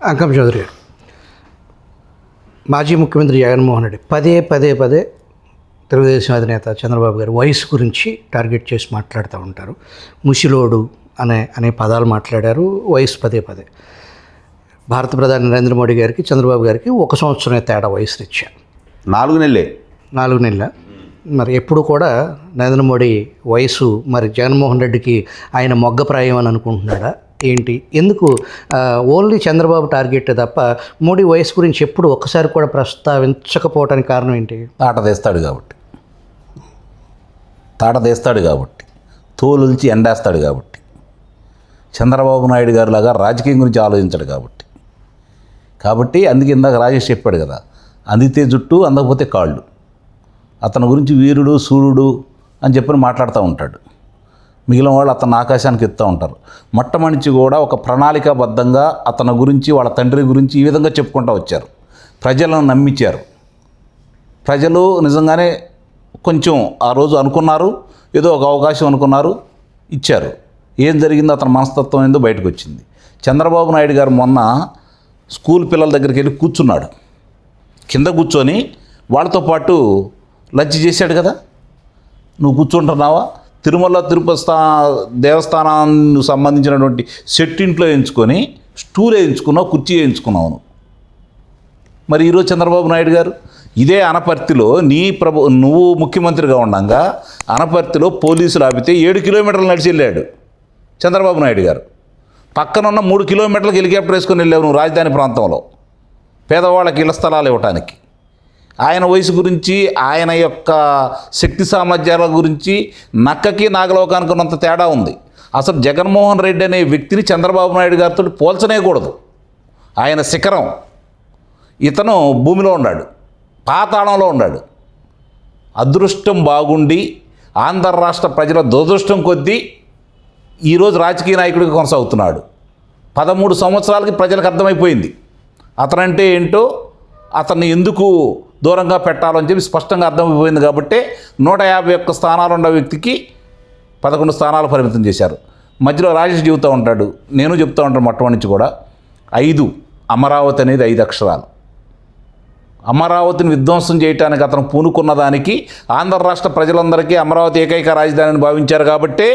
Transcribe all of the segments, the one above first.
అంకం చౌదరి గారు, మాజీ ముఖ్యమంత్రి జగన్మోహన్ రెడ్డి పదే తెలుగుదేశం అధినేత చంద్రబాబు గారు వయసు గురించి టార్గెట్ చేసి మాట్లాడుతూ ఉంటారు. ముసిలోడు అనే పదాలు మాట్లాడారు. వయసు పదే భారత ప్రధాని నరేంద్ర మోడీ గారికి చంద్రబాబు గారికి 1 సంవత్సరమే తేడా వయసు రీత్యా. 4 నెలలే. 4 నెలల. మరి ఎప్పుడు కూడా నరేంద్ర మోడీ వయసు మరి జగన్మోహన్ రెడ్డికి ఆయన మొగ్గప్రాయం అని అనుకుంటున్నాడా ఏంటి? ఎందుకు ఓన్లీ చంద్రబాబు టార్గెట్ తప్ప మోడీ వయసు గురించి ఎప్పుడు ఒక్కసారి కూడా ప్రస్తావించకపోవడానికి కారణం ఏంటి? తాట తీస్తాడు కాబట్టి తోలుల్చి ఎండేస్తాడు కాబట్టి, చంద్రబాబు నాయుడు గారు లాగా రాజకీయం గురించి ఆలోచించాడు కాబట్టి అందుకే ఇందాక రాజేష్ చెప్పాడు కదా, అందితే జుట్టు అందకపోతే కాళ్ళు. అతని గురించి వీరుడు సూర్యుడు అని చెప్పి మాట్లాడుతూ ఉంటాడు. మిగిలిన వాళ్ళు అతను ఆకాశానికి ఎత్తుతూ ఉంటారు. మొట్టమొదటి కూడా ఒక ప్రణాళికాబద్ధంగా అతని గురించి వాళ్ళ తండ్రి గురించి ఈ విధంగా చెప్పుకుంటూ వచ్చారు. ప్రజలను నమ్మించారు. ప్రజలు నిజంగానే కొంచెం ఆ రోజు అనుకున్నారు, ఏదో ఒక అవకాశం అనుకున్నారు, ఇచ్చారు. ఏం జరిగిందో అతని మనస్తత్వం ఏందో బయటకు వచ్చింది. చంద్రబాబు నాయుడు గారు మొన్న స్కూల్ పిల్లల దగ్గరికి వెళ్ళి కూర్చున్నాడు. కింద కూర్చొని వాళ్ళతో పాటు లంచ్ చేశాడు కదా. నువ్వు కూర్చుంటున్నావా? తిరుమల తిరుపతి దేవస్థానానికి సంబంధించినటువంటి సెట్ ఇంట్లో ఎంచుకొని స్టూల్ వేయించుకున్నావు, కుర్చీ వేయించుకున్నావు నువ్వు. మరి ఈరోజు చంద్రబాబు నాయుడు గారు ఇదే అనపర్తిలో నువ్వు ముఖ్యమంత్రిగా ఉండగా అనపర్తిలో పోలీసులు ఆపితే 7 కిలోమీటర్లు నడిచి వెళ్ళాడు చంద్రబాబు నాయుడు గారు. పక్కనున్న 3 కిలోమీటర్లకు హెలికాప్టర్ వేసుకొని వెళ్ళావు నువ్వు రాజధాని ప్రాంతంలో పేదవాళ్ళకి ఇళ్ల స్థలాలు ఇవ్వటానికి. ఆయన వయసు గురించి, ఆయన యొక్క శక్తి సామర్థ్యాల గురించి నక్కకి నాగలోకానికి ఉన్నంత తేడా ఉంది. అసలు జగన్మోహన్ రెడ్డి అనే వ్యక్తిని చంద్రబాబు నాయుడు గారితో పోల్చనేకూడదు. ఆయన శిఖరం. ఇతను భూమిలో ఉన్నాడు, పాతాళంలో ఉన్నాడు. అదృష్టం బాగుండి ఆంధ్ర రాష్ట్ర ప్రజల దురదృష్టం కొద్దీ ఈరోజు రాజకీయ నాయకుడిగా కొనసాగుతున్నాడు. 13 సంవత్సరాలకి ప్రజలకు అర్థమైపోయింది అతనంటే ఏంటో, అతన్ని ఎందుకు దూరంగా పెట్టాలని చెప్పి స్పష్టంగా అర్థమైపోయింది. కాబట్టి 151 స్థానాలు ఉన్న వ్యక్తికి 11 స్థానాలు పరిమితం చేశారు. మధ్యలో రాజేష్ చెబుతూ ఉంటాడు, నేను చెప్తూ ఉంటాను మొట్టమొదటి నుంచి కూడా, 5 అమరావతి అనేది 5 అక్షరాలు. అమరావతిని విధ్వంసం చేయడానికి అతను పూనుకున్న దానికి ఆంధ్ర రాష్ట్ర ప్రజలందరికీ అమరావతి ఏకైక రాజధానిని భావించారు. కాబట్టే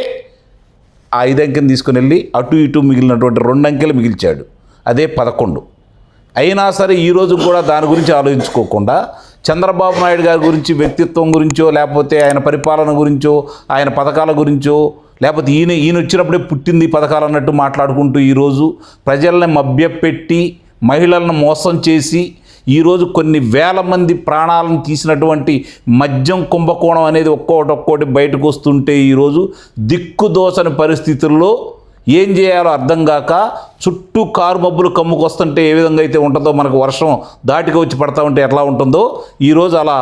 ఆ 5 అంకెను తీసుకుని వెళ్ళి అటు ఇటు మిగిలినటువంటి 2 అంకెలు మిగిల్చాడు. అదే 11. అయినా సరే ఈరోజు కూడా దాని గురించి ఆలోచించుకోకుండా చంద్రబాబు నాయుడు గారి గురించి, వ్యక్తిత్వం గురించో, లేకపోతే ఆయన పరిపాలన గురించో, ఆయన పథకాల గురించో, లేకపోతే ఈయన వచ్చినప్పుడే పుట్టింది పథకాలు అన్నట్టు మాట్లాడుకుంటూ ఈరోజు ప్రజల్ని మభ్యపెట్టి మహిళలను మోసం చేసి ఈరోజు కొన్ని వేల మంది ప్రాణాలను తీసినటువంటి మద్యం కుంభకోణం అనేది ఒక్కోటి బయటకు వస్తుంటే ఈరోజు దిక్కుదోచని పరిస్థితుల్లో ఏం చేయాలో అర్థం కాక చుట్టూ కారు మబ్బులు కమ్ముకొస్తుంటే ఏ విధంగా అయితే ఉంటుందో, మనకు వర్షం దాటికి వచ్చి పడతా ఉంటే ఎట్లా ఉంటుందో ఈరోజు అలా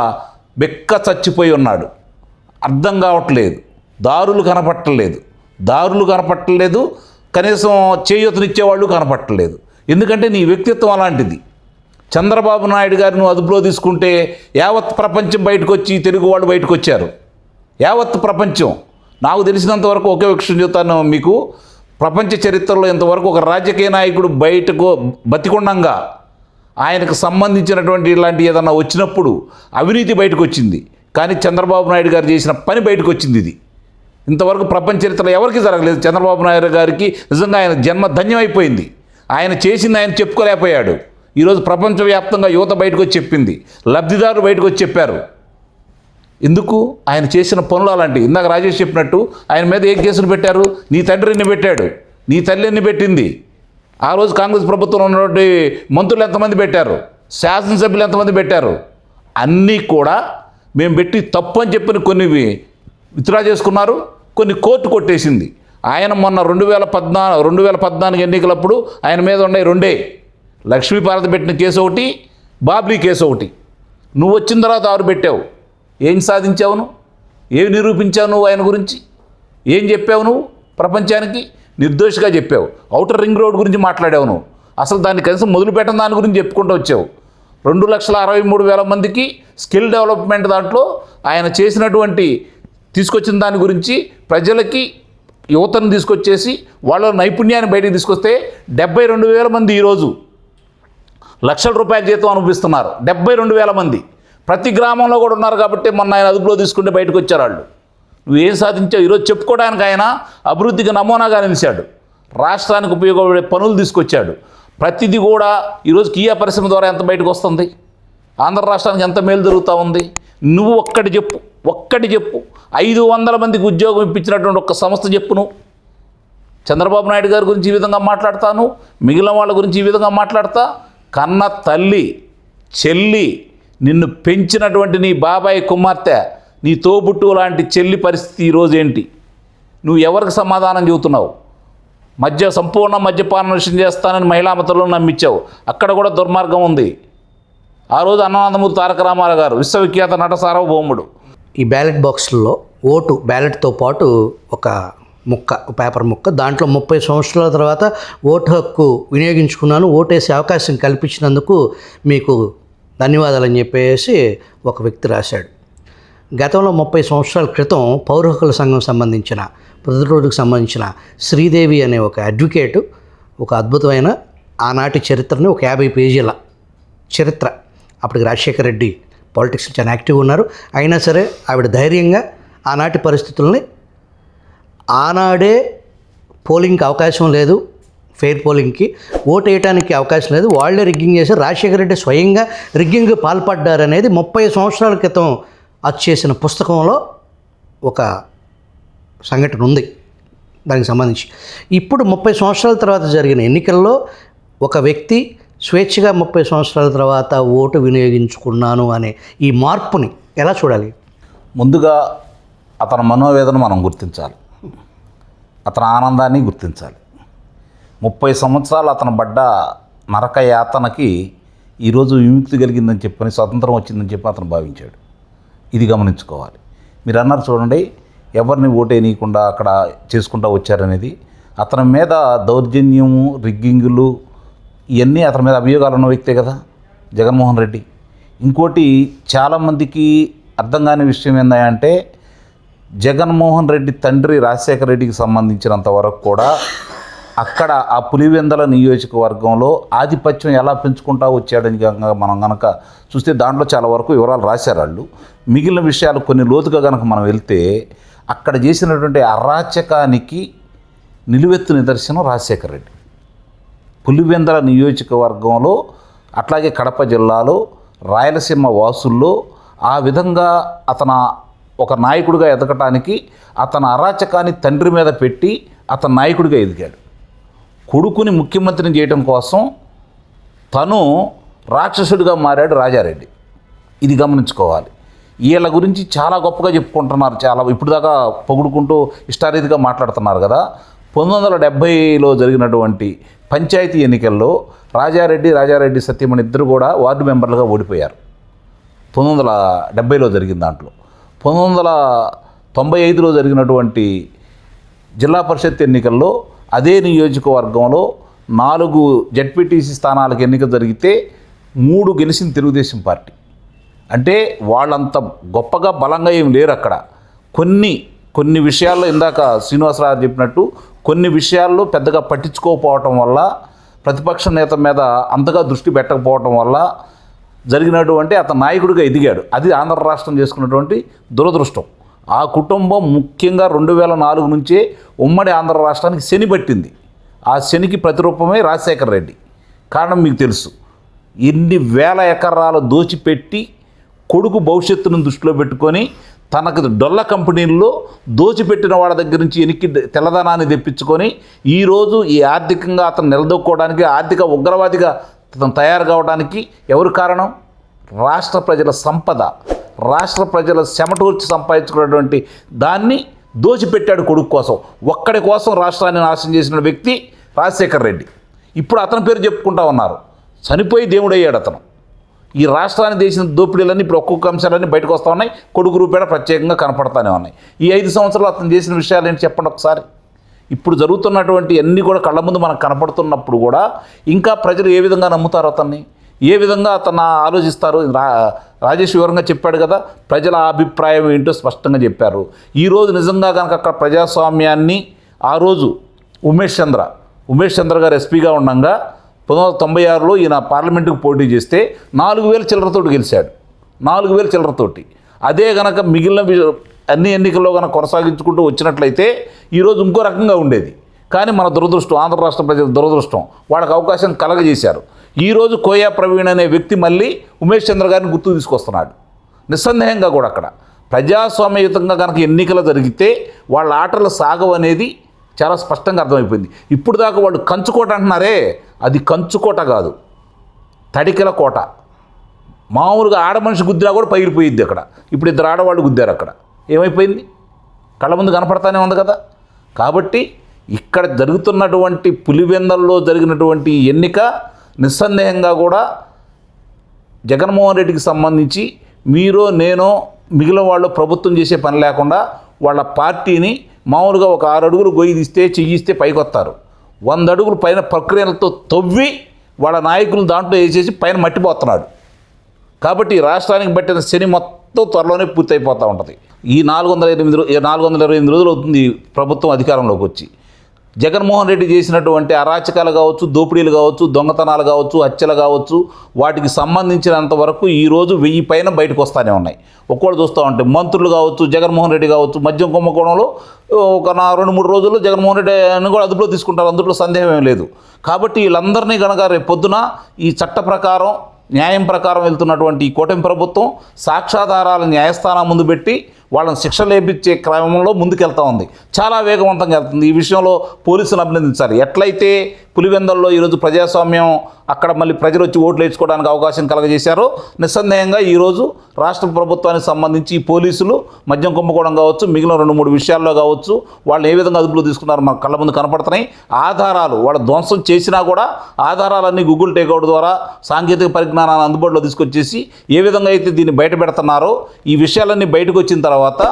బెక్క చచ్చిపోయి ఉన్నాడు. అర్థం కావట్లేదు. దారులు కనపట్టలేదు. కనీసం చేయూతనిచ్చేవాళ్ళు కనపట్టలేదు. ఎందుకంటే నీ వ్యక్తిత్వం అలాంటిది. చంద్రబాబు నాయుడు గారిని అదుపులో తీసుకుంటే యావత్ ప్రపంచం బయటకు వచ్చి తెలుగు వాళ్ళు బయటకు వచ్చారు. యావత్ ప్రపంచం. నాకు తెలిసినంతవరకు ఒకే విషయం చెప్తాను మీకు, ప్రపంచ చరిత్రలో ఇంతవరకు ఒక రాజకీయ నాయకుడు బయటకు బతికుండంగా ఆయనకు సంబంధించినటువంటి ఇలాంటి ఏదన్నా వచ్చినప్పుడు అవినీతి బయటకు వచ్చింది. కానీ చంద్రబాబు నాయుడు గారు చేసిన పని బయటకు వచ్చింది. ఇది ఇంతవరకు ప్రపంచ చరిత్రలో ఎవరికి జరగలేదు. చంద్రబాబు నాయుడు గారికి నిజంగా ఆయన జన్మ ధన్యమైపోయింది. ఆయన చేసింది ఆయన చెప్పుకోలేకపోయాడు. ఈరోజు ప్రపంచవ్యాప్తంగా యువత బయటకు వచ్చి చెప్పింది, లబ్ధిదారులు బయటకు వచ్చి చెప్పారు. ఎందుకు? ఆయన చేసిన పనులు అలాంటివి. ఇందాక రాజేష్ చెప్పినట్టు ఆయన మీద ఏ కేసులు పెట్టారు? నీ తండ్రి ఎన్ని పెట్టాడు, నీ తల్లి ఎన్ని పెట్టింది. ఆ రోజు కాంగ్రెస్ ప్రభుత్వంలో ఉన్నటువంటి మంత్రులు ఎంతమంది పెట్టారు, శాసనసభ్యులు ఎంతమంది పెట్టారు. అన్నీ కూడా మేము పెట్టి తప్పు అని చెప్పిన కొన్ని విత్డ్రా చేసుకున్నారు, కొన్ని కోర్టు కొట్టేసింది. ఆయన మొన్న 2014 ఎన్నికలప్పుడు ఆయన మీద ఉన్నాయి 2. లక్ష్మీపార్వతి పెట్టిన కేసు ఒకటి, బాబ్లీ కేసు ఒకటి. నువ్వు వచ్చిన తర్వాత 6 పెట్టావు. ఏం సాధించావు నువ్వు? ఏమి నిరూపించావు నువ్వు? ఆయన గురించి ఏం చెప్పావు నువ్వు? ప్రపంచానికి నిర్దోషిగా చెప్పావు. ఔటర్ రింగ్ రోడ్ గురించి మాట్లాడావు నువ్వు. అసలు దాన్ని కనీసం మొదలుపెట్టని దాని గురించి చెప్పుకుంటూ వచ్చావు. 2,63,000 మందికి స్కిల్ డెవలప్మెంట్ దాంట్లో ఆయన చేసినటువంటి తీసుకొచ్చిన దాని గురించి ప్రజలకి యువతను తీసుకొచ్చేసి వాళ్ళ నైపుణ్యాన్ని బయటికి తీసుకొస్తే 72,000 మంది ఈరోజు లక్షల రూపాయల జీతం అనుభవిస్తున్నారు. 72,000 మంది ప్రతి గ్రామంలో కూడా ఉన్నారు. కాబట్టి మొన్న ఆయన అదుపులో తీసుకుంటే బయటకు వచ్చారు వాళ్ళు. నువ్వేం సాధించావు ఈరోజు చెప్పుకోవడానికి? ఆయన అభివృద్ధికి నమూనాగా నిలిచాడు, రాష్ట్రానికి ఉపయోగపడే పనులు తీసుకొచ్చాడు. ప్రతిదీ కూడా ఈరోజు కియా పరిశ్రమ ద్వారా ఎంత బయటకు వస్తుంది, ఆంధ్ర రాష్ట్రానికి ఎంత మేలు జరుగుతూ ఉంది. నువ్వు ఒక్కటి చెప్పు 500 మందికి ఉద్యోగం ఇప్పించినటువంటి ఒక్క సంస్థ చెప్పు. నువ్వు చంద్రబాబు నాయుడు గారి గురించి ఈ విధంగా మాట్లాడతాను, మిగిలిన వాళ్ళ గురించి ఈ విధంగా మాట్లాడతా. కన్న తల్లి, చెల్లి, నిన్ను పెంచినటువంటి నీ బాబాయ్ కుమార్తె, నీ తోబుట్టు లాంటి చెల్లి పరిస్థితి ఈరోజు ఏంటి? నువ్వు ఎవరికి సమాధానం చెబుతున్నావు? సంపూర్ణ మద్యపాన నిషేధం చేస్తానని మహిళామతలను నమ్మించావు. అక్కడ కూడా దుర్మార్గం ఉంది. ఆ రోజు అన్ననందమూరి తారక రామారావు గారు విశ్వవిఖ్యాత నట సార్వభౌముడు. ఈ బ్యాలెట్ బాక్స్లో బ్యాలెట్తో పాటు ఒక పేపర్ ముక్క, దాంట్లో 30 సంవత్సరాల తర్వాత ఓటు హక్కు వినియోగించుకున్నాను, ఓటేసే అవకాశం కల్పించినందుకు మీకు ధన్యవాదాలని చెప్పేసి ఒక వ్యక్తి రాశాడు. గతంలో 30 సంవత్సరాల క్రితం పౌర హక్కుల సంఘం సంబంధించిన ప్రతిరోజుకు సంబంధించిన శ్రీదేవి అనే ఒక అడ్వకేటు ఒక అద్భుతమైన ఆనాటి చరిత్రని, ఒక 50 పేజీల చరిత్ర, అప్పటికి రాజశేఖర రెడ్డి పాలిటిక్స్లో చాలా యాక్టివ్గా ఉన్నారు. అయినా సరే ఆవిడ ధైర్యంగా ఆనాటి పరిస్థితుల్ని, ఆనాడే పోలింగ్కి అవకాశం లేదు, ఫెయిర్ పోలింగ్కి ఓటు వేయడానికి అవకాశం లేదు, వాళ్ళే రిగ్గింగ్ చేశారు, రాజశేఖర రెడ్డి స్వయంగా రిగ్గింగ్కి పాల్పడ్డారనేది 30 సంవత్సరాల క్రితం చేసిన పుస్తకంలో ఒక సంఘటన ఉంది దానికి సంబంధించి. ఇప్పుడు 30 సంవత్సరాల తర్వాత జరిగిన ఎన్నికల్లో ఒక వ్యక్తి స్వేచ్ఛగా 30 సంవత్సరాల తర్వాత ఓటు వినియోగించుకున్నాను అనే ఈ మార్పుని ఎలా చూడాలి? ముందుగా అతని మనోవేదన మనం గుర్తించాలి, అతని ఆనందాన్ని గుర్తించాలి. 30 సంవత్సరాలు అతను పడ్డ నరక యాతనకి ఈరోజు విముక్తి కలిగిందని చెప్పని, స్వతంత్రం వచ్చిందని చెప్పి అతను భావించాడు. ఇది గమనించుకోవాలి. మీరు అన్నారు చూడండి, ఎవరిని ఓటేయనీయకుండా అక్కడ చేసుకుంటూ వచ్చారనేది. అతని మీద దౌర్జన్యము, రిగ్గింగులు, ఇవన్నీ అతని మీద అభియోగాలు ఉన్న వ్యక్తే కదా జగన్మోహన్ రెడ్డి. ఇంకోటి చాలామందికి అర్థం కాని విషయం ఏంటంటే, జగన్మోహన్ రెడ్డి తండ్రి రాజశేఖర రెడ్డికి సంబంధించినంత వరకు కూడా అక్కడ ఆ పులివెందల నియోజకవర్గంలో ఆధిపత్యం ఎలా పెంచుకుంటూ వచ్చాడని మనం కనుక చూస్తే దాంట్లో చాలా వరకు వివరాలు రాశారు వాళ్ళు. మిగిలిన విషయాలు కొన్ని లోతుగా కనుక మనం వెళ్తే అక్కడ చేసినటువంటి అరాచకానికి నిలువెత్తు నిదర్శనం రాజశేఖర రెడ్డి. పులివెందల నియోజకవర్గంలో, అట్లాగే కడప జిల్లాలో, రాయలసీమ వాసుల్లో ఆ విధంగా అతను ఒక నాయకుడిగా ఎదగటానికి అతను అరాచకాన్ని తండ్రి మీద పెట్టి అతను నాయకుడిగా ఎదిగాడు. కొడుకుని ముఖ్యమంత్రిని చేయడం కోసం తను రాక్షసుడిగా మారాడు రాజారెడ్డి. ఇది గమనించుకోవాలి. వీళ్ళ గురించి చాలా గొప్పగా చెప్పుకుంటున్నారు, చాలా ఇప్పుడు దాకా పొగుడుకుంటూ ఇష్టారీతిగా మాట్లాడుతున్నారు కదా. 1970లో జరిగినటువంటి పంచాయతీ ఎన్నికల్లో రాజారెడ్డి సత్యమణి ఇద్దరు కూడా వార్డు మెంబర్లుగా ఓడిపోయారు. 1970లో జరిగిన దాంట్లో 1995లో జరిగినటువంటి జిల్లా పరిషత్ ఎన్నికల్లో అదే నియోజకవర్గంలో 4 జడ్పీటీసీ స్థానాలకు ఎన్నిక జరిగితే 3 గెలిచిన తెలుగుదేశం పార్టీ. అంటే వాళ్ళంత గొప్పగా బలంగా ఏం లేరు అక్కడ. కొన్ని విషయాల్లో ఇందాక శ్రీనివాసరావు చెప్పినట్టు కొన్ని విషయాల్లో పెద్దగా పట్టించుకోకపోవటం వల్ల, ప్రతిపక్ష నేత మీద అంతగా దృష్టి పెట్టకపోవటం వల్ల జరిగినటువంటి అతను నాయకుడిగా ఎదిగాడు. అది ఆంధ్ర రాష్ట్రం చేసుకున్నటువంటి దురదృష్టం. ఆ కుటుంబం ముఖ్యంగా 2004 నుంచే ఉమ్మడి ఆంధ్ర రాష్ట్రానికి శని పట్టింది. ఆ శనికి ప్రతిరూపమే రాజశేఖర రెడ్డి. కారణం మీకు తెలుసు, ఎన్ని వేల ఎకరాలు దోచిపెట్టి కొడుకు భవిష్యత్తును దృష్టిలో పెట్టుకొని తనకు డొల్ల కంపెనీల్లో దోచిపెట్టిన వాళ్ళ దగ్గర నుంచి ఎనికి తెల్లదనాన్ని తెప్పించుకొని ఈరోజు ఈ ఆర్థికంగా అతను నిలదొక్కోవడానికి, ఆర్థిక ఉగ్రవాదిగా అతను తయారు కావడానికి ఎవరు కారణం? రాష్ట్ర ప్రజల సంపద, రాష్ట్ర ప్రజల చెమటూర్చి సంపాదించుకున్నటువంటి దాన్ని దోచిపెట్టాడు కొడుకు కోసం. ఒక్కడి కోసం రాష్ట్రాన్ని నాశనం చేసిన వ్యక్తి రాజశేఖర రెడ్డి. ఇప్పుడు అతని పేరు చెప్పుకుంటా ఉన్నారు. చనిపోయి దేవుడయ్యాడు అతను. ఈ రాష్ట్రాన్ని చేసిన దోపిడీలన్నీ ఇప్పుడు ఒక్కొక్క అంశాలన్నీ బయటకు వస్తూ ఉన్నాయి. కొడుకు రూపేణ ప్రత్యేకంగా కనపడతానే ఉన్నాయి. ఈ 5 సంవత్సరాలు అతను చేసిన విషయాలు ఏంటి చెప్పండి ఒకసారి. ఇప్పుడు జరుగుతున్నటువంటి అన్నీ కూడా కళ్ళ ముందు మనకు కనపడుతున్నప్పుడు కూడా ఇంకా ప్రజలు ఏ విధంగా నమ్ముతారు అతన్ని? ఏ విధంగా అతను ఆలోచిస్తారు? రాజేష్ వివరంగా చెప్పాడు కదా, ప్రజల అభిప్రాయం ఏంటో స్పష్టంగా చెప్పారు. ఈరోజు నిజంగా కనుక అక్కడ ప్రజాస్వామ్యాన్ని ఆ రోజు ఉమేష్ చంద్ర గారు ఎస్పీగా ఉండగా 1996లో ఈయన పార్లమెంటుకు పోటీ చేస్తే 4000 చిల్లరతోటి గెలిచాడు. 4000 చిల్లరతోటి. అదే కనుక మిగిలిన అన్ని ఎన్నికల్లో కనుక కొనసాగించుకుంటూ వచ్చినట్లయితే ఈరోజు ఇంకో రకంగా ఉండేది. కానీ మన దురదృష్టం, ఆంధ్ర రాష్ట్ర ప్రజల దురదృష్టం, వాళ్ళకి అవకాశం కలగజేశారు. ఈరోజు కోయా ప్రవీణ్ అనే వ్యక్తి మళ్ళీ ఉమేష్ చంద్ర గారిని గుర్తు తీసుకొస్తున్నాడు. నిస్సందేహంగా కూడా అక్కడ ప్రజాస్వామ్యయుతంగా కనుక ఎన్నికలు జరిగితే వాళ్ళ ఆటలు సాగవనేది చాలా స్పష్టంగా అర్థమైపోయింది. ఇప్పుడు దాకా వాళ్ళు కంచుకోట అంటున్నారే, అది కంచుకోట కాదు, తడికెల కోట. మామూలుగా ఆడమనిషి గుద్దినా కూడా పగిలిపోయిద్ది అక్కడ. ఇప్పుడు 2 ఆడవాళ్ళు గుద్దారు అక్కడ, ఏమైపోయింది? కళ్ళ ముందు కనపడతానే ఉంది కదా. కాబట్టి ఇక్కడ జరుగుతున్నటువంటి పులివెందల్లో జరిగినటువంటి ఎన్నిక నిస్సందేహంగా కూడా జగన్మోహన్ రెడ్డికి సంబంధించి మీరో నేనో మిగిలిన వాళ్ళు ప్రభుత్వం చేసే పని లేకుండా వాళ్ళ పార్టీని మామూలుగా ఒక 6 అడుగులు గొయ్యి తీస్తే చెయ్యిస్తే పైకొస్తారు. 100 అడుగులు పైన ప్రక్రియలతో తవ్వి వాళ్ళ నాయకులు దాంట్లో వేసేసి పైన మట్టిపోతున్నాడు. కాబట్టి రాష్ట్రానికి పట్టిన శని మొత్తం త్వరలోనే పూర్తయిపోతూ ఉంటుంది. ఈ 428 రోజులు అవుతుంది ప్రభుత్వం అధికారంలోకి వచ్చి. జగన్మోహన్ రెడ్డి చేసినటువంటి అరాచకాలు కావచ్చు, దోపిడీలు కావచ్చు, దొంగతనాలు కావచ్చు, హత్యలు కావచ్చు, వాటికి సంబంధించినంత వరకు ఈరోజు 1000 పైన బయటకు వస్తూనే ఉన్నాయి. ఒక్కోళ్ళు చూస్తూ ఉంటే మంత్రులు కావచ్చు, జగన్మోహన్ రెడ్డి కావచ్చు, మద్యం కుంభకోణంలో ఒక 2-3 రోజుల్లో జగన్మోహన్ రెడ్డి అని కూడా అదుపులో తీసుకుంటారు, అందులో సందేహం ఏం లేదు. కాబట్టి వీళ్ళందరినీ కనుక రేపు పొద్దున ఈ చట్ట ప్రకారం న్యాయం ప్రకారం వెళ్తున్నటువంటి ఈ కూటమి ప్రభుత్వం సాక్ష్యాధారాల న్యాయస్థానం ముందు పెట్టి వాళ్ళని శిక్షలు వేయించే క్రమంలో ముందుకెళ్తూ ఉంది. చాలా వేగవంతంగా వెళ్తుంది. ఈ విషయంలో పోలీసులు అభినందించాలి. ఎట్లయితే పులివెందల్లో ఈరోజు ప్రజాస్వామ్యం అక్కడ మళ్ళీ ప్రజలు వచ్చి ఓట్లు వేసుకోవడానికి అవకాశం కలగజేశారో, నిస్సందేహంగా ఈరోజు రాష్ట్ర ప్రభుత్వానికి సంబంధించి పోలీసులు మద్యం కుంభకోణం కావచ్చు, మిగిలిన 2-3 విషయాల్లో కావచ్చు, వాళ్ళు ఏ విధంగా అదుపులో తీసుకున్నారు మన కళ్ళ ముందు కనపడుతున్నాయి. ఆధారాలు వాళ్ళు ధ్వంసం చేసినా కూడా ఆధారాలన్నీ గూగుల్ టేక్అవుట్ ద్వారా సాంకేతిక పరిజ్ఞానాన్ని అందుబాటులో తీసుకొచ్చేసి ఏ విధంగా అయితే దీన్ని బయట పెడుతున్నారో, ఈ విషయాలన్నీ బయటకు వచ్చిన తర్వాత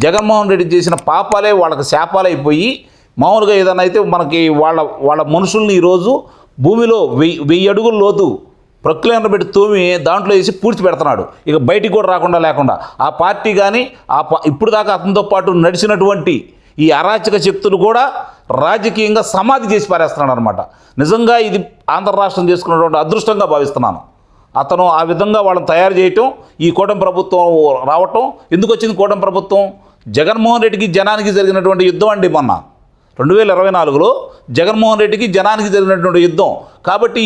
జగన్మోహన్ రెడ్డి చేసిన పాపాలే వాళ్ళకి శాపాలైపోయి మామూలుగా ఏదైనా అయితే మనకి వాళ్ళ మనుషుల్ని ఈరోజు భూమిలో 1000 అడుగుల లోతు ప్రక్రియను పెట్టి తోమి దాంట్లో వేసి పూడ్చి పెడుతున్నాడు. ఇక బయటికి కూడా రాకుండా లేకుండా ఆ పార్టీ కానీ ఇప్పుడు దాకా అతనితో పాటు నడిచినటువంటి ఈ అరాచక శక్తులు కూడా రాజకీయంగా సమాధి చేసి పారేస్తున్నాడు అనమాట. నిజంగా ఇది ఆంధ్ర రాష్ట్రం చేసుకున్నటువంటి అదృష్టంగా భావిస్తున్నాను. అతను ఆ విధంగా వాళ్ళని తయారు చేయటం, ఈ కూటమి ప్రభుత్వం రావటం. ఎందుకు వచ్చింది కూటమి ప్రభుత్వం? జగన్మోహన్ రెడ్డికి జనానికి జరిగినటువంటి యుద్ధం అండి. మొన్న 2024లో జగన్మోహన్ రెడ్డికి జనానికి జరిగినటువంటి యుద్ధం. కాబట్టి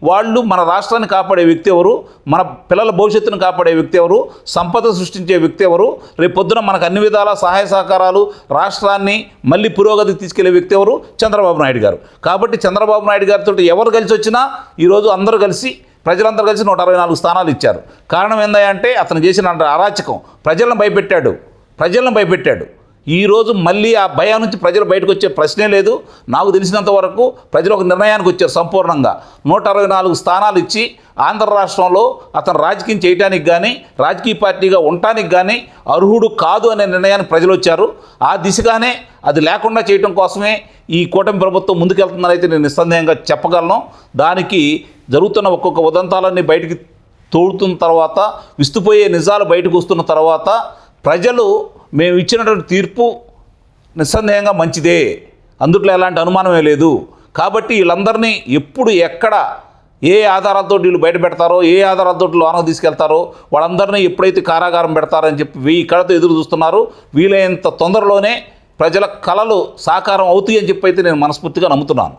వాళ్ళు మన రాష్ట్రాన్ని కాపాడే వ్యక్తి ఎవరు, మన పిల్లల భవిష్యత్తును కాపాడే వ్యక్తి ఎవరు, సంపద సృష్టించే వ్యక్తి ఎవరు, రేపు పొద్దున మనకు అన్ని విధాల సహాయ సహకారాలు, రాష్ట్రాన్ని మళ్ళీ పురోగతికి తీసుకెళ్లే వ్యక్తి ఎవరు? చంద్రబాబు నాయుడు గారు. కాబట్టి చంద్రబాబు నాయుడు గారితో ఎవరు కలిసి వచ్చినా ఈరోజు అందరూ కలిసి ప్రజలందరూ కలిసి 164 స్థానాలు ఇచ్చారు. కారణం ఏందంటే అతను చేసిన అరాచకం ప్రజలను భయపెట్టాడు. ఈరోజు మళ్ళీ ఆ భయం నుంచి ప్రజలు బయటకు వచ్చే ప్రశ్నే లేదు. నాకు తెలిసినంత వరకు ప్రజలు ఒక నిర్ణయానికి వచ్చారు సంపూర్ణంగా. 164 స్థానాలు ఇచ్చి ఆంధ్ర రాష్ట్రంలో అతను రాజకీయం చేయడానికి కానీ, రాజకీయ పార్టీగా ఉండటానికి కానీ అర్హుడు కాదు అనే నిర్ణయానికి ప్రజలు వచ్చారు. ఆ దిశగానే అది లేకుండా చేయడం కోసమే ఈ కూటమి ప్రభుత్వం ముందుకెళ్తుందని అయితే నేను నిస్సందేహంగా చెప్పగలను. దానికి జరుగుతున్న ఒక్కొక్క ఉదంతాలన్నీ బయటికి తోడుతున్న తర్వాత, విస్తుపోయే నిజాలు బయటకు వస్తున్న తర్వాత ప్రజలు మేము ఇచ్చినటువంటి తీర్పు నిస్సందేహంగా మంచిదే, అందుట్లో ఎలాంటి అనుమానమే లేదు. కాబట్టి వీళ్ళందరినీ ఎప్పుడు ఎక్కడ ఏ ఆధారాలతో వీళ్ళు బయట పెడతారో, ఏ ఆధారాలతో లోనకు తీసుకెళ్తారో, వాళ్ళందరినీ ఎప్పుడైతే కారాగారం పెడతారని చెప్పి 1000 కళతో ఎదురు చూస్తున్నారు. వీలైనంత తొందరలోనే ప్రజల కళలు సాకారం అవుతాయి అని చెప్పి అయితే నేను మనస్ఫూర్తిగా నమ్ముతున్నాను.